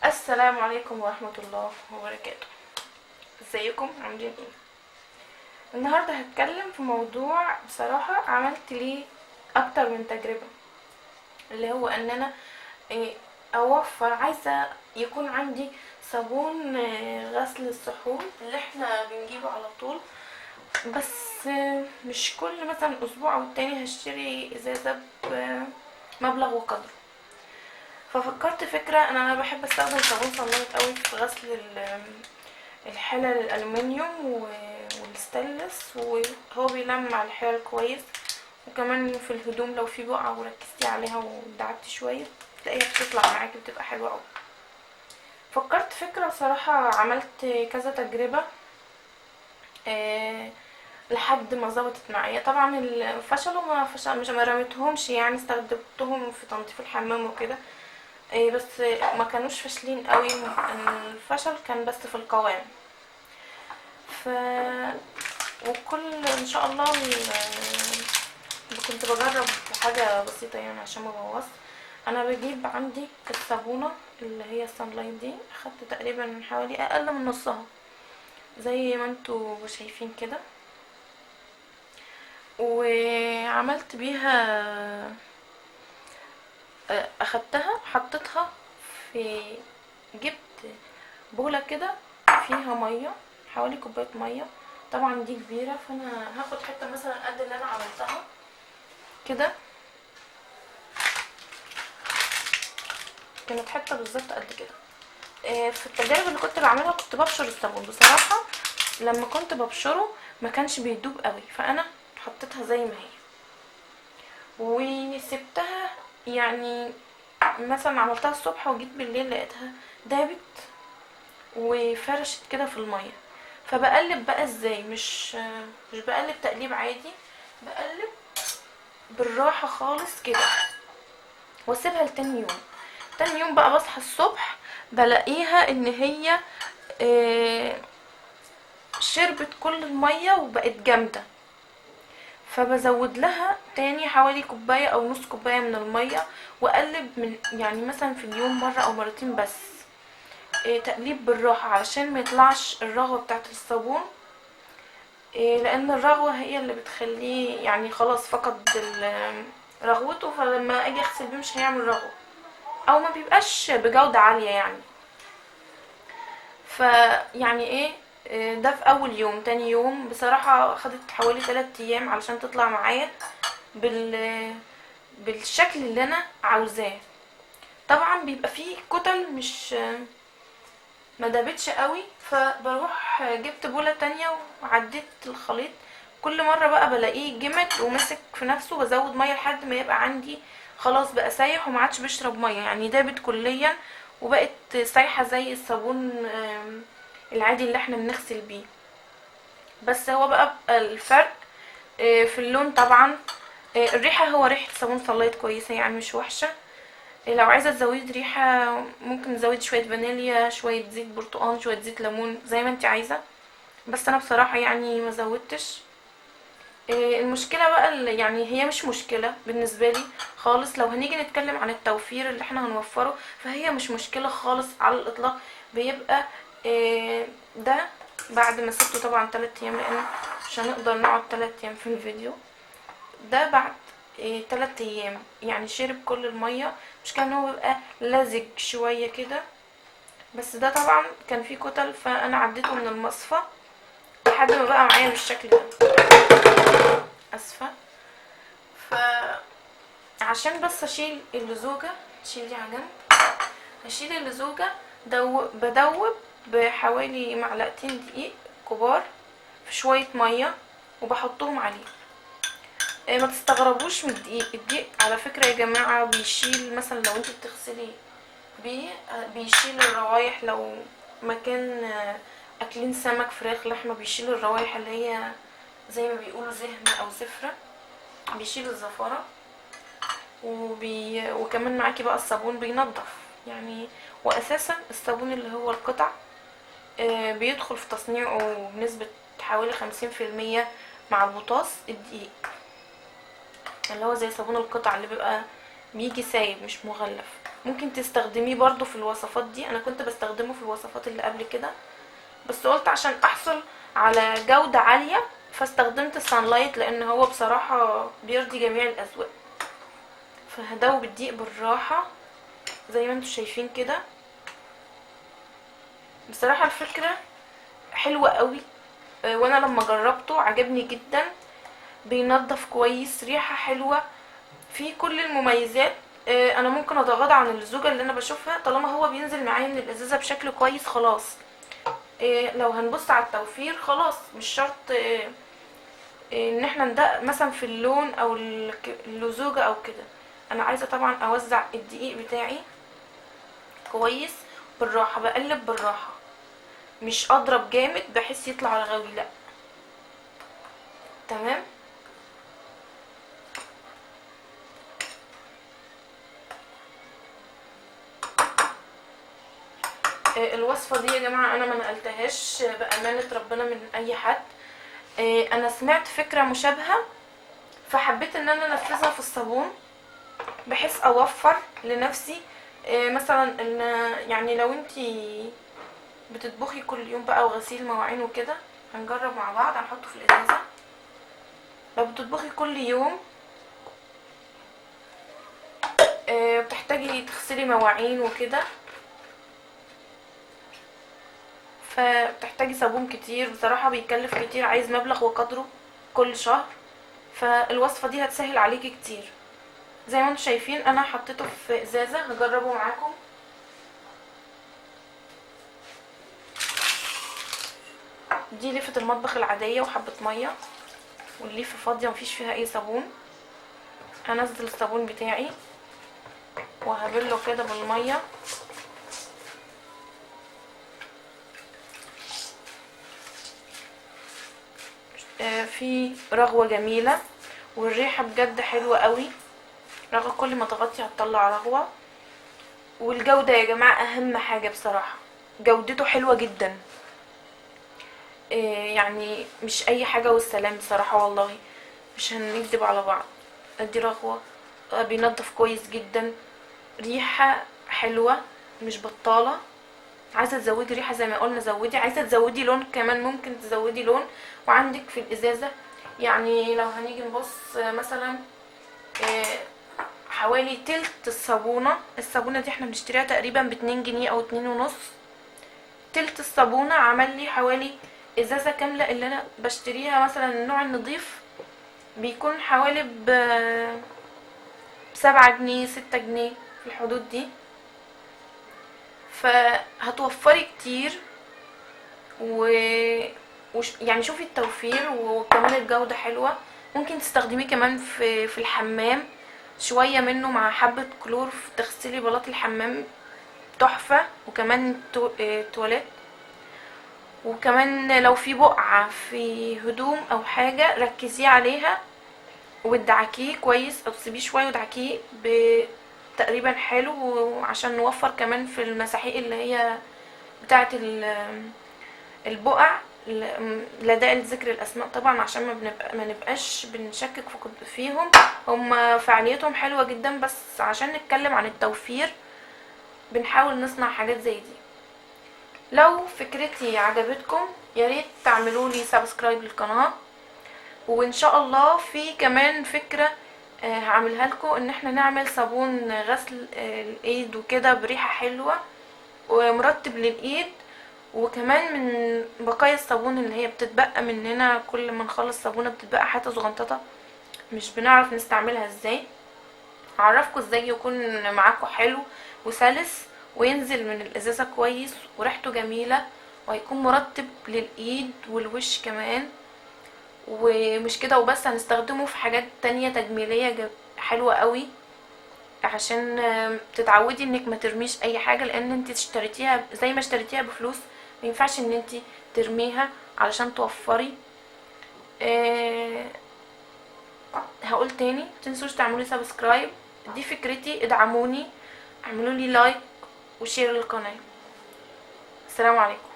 السلام عليكم ورحمة الله وبركاته. ازيكم عاملين ايه؟ النهاردة هتكلم في موضوع بصراحة عملت ليه اكتر من تجربة، اللي هو ان انا اوفر، عايزة يكون عندي صابون غسل الصحون اللي احنا بنجيبه على طول، بس مش كل مثلا اسبوع او التاني هشتري ازازة بمبلغ وقدره. ففكرت فكرة، انا بحب استخدم صابون صلايت قوي في غسل الحلل الالومنيوم والستانلس، وهو بيلمع الحلل كويس، وكمان في الهدوم لو في بقعة وركزتي عليها ودعكتي شوية تلاقيها بتطلع معاكي بتبقى حلوة قوي. فكرت فكرة بصراحة، عملت كذا تجربة لحد ما ظبطت معايا. طبعا فشلوا، مش ما رميتهمش، يعني استخدمتهم في تنظيف الحمام وكده، بس ما كانوش فاشلين قوي. الفشل كان بس في القوام. ف وكل ان شاء الله كنت بجرب حاجه بسيطه يعني عشان ما ابوظ. انا بجيب عندي الصابونه اللي هي الصنلايت دي، اخدت تقريبا حوالي اقل من نصها زي ما انتوا شايفين كده، وعملت بيها اخدتها حطيتها في، جبت بولة كده فيها مية، حوالي كوباية مية. طبعا دي كبيرة، فانا هاخد حتة مثلا قد اللي انا عملتها كده، كانت حتة بالظبط قد كده. في التجارب اللي كنت بعملها كنت ببشر الصابون، بصراحة لما كنت ببشره ما كانش بيدوب قوي، فانا حطيتها زي ما هي وسبتها. يعني مثلا عملتها الصبح وجيت بالليل لقيتها دابت وفرشت كده في المية. فبقلب بقى ازاي، مش بقلب تقليب عادي، بقلب بالراحة خالص كده واسيبها لتاني يوم. تاني يوم بقى بصحى الصبح بلاقيها ان هي شربت كل المية وبقت جامدة. فبزود لها تاني حوالي كوباية او نص كوباية من المية، واقلب من يعني مثلا في اليوم مرة او مرتين بس، تقليب بالراحة علشان ما يطلعش الرغوة بتاعت الصابون. لان الرغوة هي اللي بتخليه يعني خلاص فقد رغوته، فلما اجي اغسل بيه مش هيعمل رغوة او ما بيبقاش بجودة عالية يعني. فيعني ايه، ده في اول يوم. تاني يوم بصراحة خدت حوالي 3 ايام علشان تطلع معايا بالشكل اللي انا عاوزاه. طبعا بيبقى فيه كتل مش ما دابتش قوي، فبروح جبت بولة تانية وعديت الخليط. كل مرة بقى بلاقيه جمد ومسك في نفسه، بزود مية لحد ما يبقى عندي خلاص بقى سايح وما عادش بيشرب مية، يعني دابت كليا وبقت سايحة زي الصابون العادي اللي احنا بنغسل بيه. بس هو بقى الفرق في اللون طبعا. الريحة، هو ريحة صابون صلايت كويسة يعني مش وحشة. لو عايزة تزودي ريحة ممكن تزودي شوية فانيليا، شوية زيت برتقال، شوية زيت ليمون، زي ما انت عايزة. بس انا بصراحة يعني ما زودتش. المشكلة بقى يعني هي مش مشكلة بالنسبة لي خالص. لو هنيجي نتكلم عن التوفير اللي احنا هنوفره فهي مش مشكلة خالص على الاطلاق. بيبقى ده بعد ما سبته طبعا 3 ايام، لان مش هنقدر نقعد 3 ايام في الفيديو. ده بعد 3 ايام يعني شرب كل المية. مش كان هو بيبقى لزج شوية كده، بس ده طبعا كان فيه كتل، فانا عديته من المصفى لحد ما بقى معايا بالشكل ده. اسفة. فعشان بس اشيل اللزوجة، تشيل دي على جنب، هشيل اللزوجة. بدوب بحوالي معلقتين دقيق كبار في شوية مية وبحطهم عليه. ما تستغربوش من الدقيق. الدقيق على فكرة يا جماعة بيشيل، مثلا لو انت بتغسلي بيه بيشيل الروايح. لو مكان اكلين سمك فراخ لحمة بيشيل الروايح اللي هي زي ما بيقولوا زهمة او زفرة، بيشيل الزفارة. وكمان معاكي بقى الصابون بينضف يعني. واساسا الصابون اللي هو القطع بيدخل في تصنيعه بنسبة حوالي 50% مع البوتاص الدقيق، اللي هو زي صابون القطع اللي بيبقى بيجي سايب مش مغلف. ممكن تستخدميه برضو في الوصفات دي. انا كنت بستخدمه في الوصفات اللي قبل كده، بس قلت عشان احصل على جودة عالية فاستخدمت السانلايت، لان هو بصراحة بيرضي جميع الاذواق. فهدوب الدقيق بالراحة زي ما انتوا شايفين كده. بصراحة الفكرة حلوة قوي، وانا لما جربته عجبني جدا. بينضف كويس، ريحة حلوة، فيه كل المميزات. انا ممكن اتغاضى عن الزوجة اللي انا بشوفها طالما هو بينزل معايا من الازازة بشكل كويس خلاص. لو هنبص على التوفير خلاص مش شرط ان احنا ندق مثلا في اللون او اللزوجة او كده. انا عايزة طبعا اوزع الدقيق بتاعي كويس بالراحة، بقلب بالراحة، مش اضرب جامد بحيث يطلع رغوي، لا. تمام. الوصفة دي يا جماعة انا ما نقلتهاش بأمانة ربنا من اي حد. انا سمعت فكرة مشابهة فحبيت ان انا انفذها في الصابون بحيث اوفر لنفسي. مثلا ان يعني لو انتي بتطبخي كل يوم بقى وغسيل مواعين وكده، هنجرب مع بعض، هنحطه في الازازة. لو بتطبخي كل يوم بتحتاجي تغسلي مواعين وكده، فبتحتاجي صابون كتير، بصراحة بيكلف كتير، عايز مبلغ وقدره كل شهر. فالوصفة دي هتسهل عليكي كتير. زي ما انتم شايفين انا حطيته في ازازة، هجربه معاكم. دي ليفة المطبخ العادية وحبة مية، والليفة فاضية مفيش فيها اي صابون. هنزل الصابون بتاعي وهبله كده بالمية. في رغوة جميلة والريحة بجد حلوة قوي. رغوة كل ما تغطي هتطلع رغوة. والجودة يا جماعة اهم حاجة بصراحة، جودته حلوة جدا. يعني مش اي حاجة والسلام بصراحة والله، مش هنكدب على بعض. ادي رغوة، بينضف كويس جدا، ريحة حلوة مش بطالة. عايزة تزودي ريحة زي ما قلنا زودي، عايزة تزودي لون كمان ممكن تزودي لون. وعندك في الازازة يعني لو هنيجي نبص مثلا حوالي تلت الصابونة دي احنا بنشتريها تقريبا ب2 جنيه او 2.5. تلت الصابونة عمل لي حوالي ازازة كاملة. اللي انا بشتريها مثلا النوع النظيف بيكون حوالي ب7 جنيه 6 جنيه في الحدود دي. فهتوفري كتير يعني شوفي التوفير وكمان الجودة حلوة. ممكن تستخدميه كمان في الحمام، شوية منه مع حبة كلور تغسلي بلاط الحمام تحفة. وكمان تواليت. وكمان لو في بقعة في هدوم او حاجة ركزيه عليها وادعكيه كويس او تسيبيه شوية وادعكيه تقريبا حلو، عشان نوفر كمان في المساحيق اللي هي بتاعة البقع. لا داعي لذكر الاسماء طبعا عشان ما نبقاش بنشكك فيهم. هم فعاليتهم حلوة جدا، بس عشان نتكلم عن التوفير بنحاول نصنع حاجات زي دي. لو فكرتي عجبتكم ياريت تعملوا لي سبسكرايب للقناة. وان شاء الله في كمان فكرة هعملها لكم، ان احنا نعمل صابون غسل الايد وكده بريحة حلوة ومرطب للايد. وكمان من بقايا الصابون اللي هي بتتبقى مننا كل ما نخلص صابونة بتتبقى حتة صغنططة مش بنعرف نستعملها ازاي. هعرفكم ازاي يكون معاكم حلو وسلس وينزل من الازازة كويس وريحته جميلة وهيكون مرطب للايد والوش كمان. ومش كده وبس، هنستخدمه في حاجات تانية تجميلية حلوة قوي، عشان تتعودي انك ما ترميش اي حاجة، لان انت اشتريتيها زي ما اشتريتيها بفلوس مينفعش ان انت ترميها علشان توفري. هقول تاني متنسوش تعملوا سبسكرايب. دي فكرتي، ادعموني، اعملوا لي لايك وشير للقناة. السلام عليكم.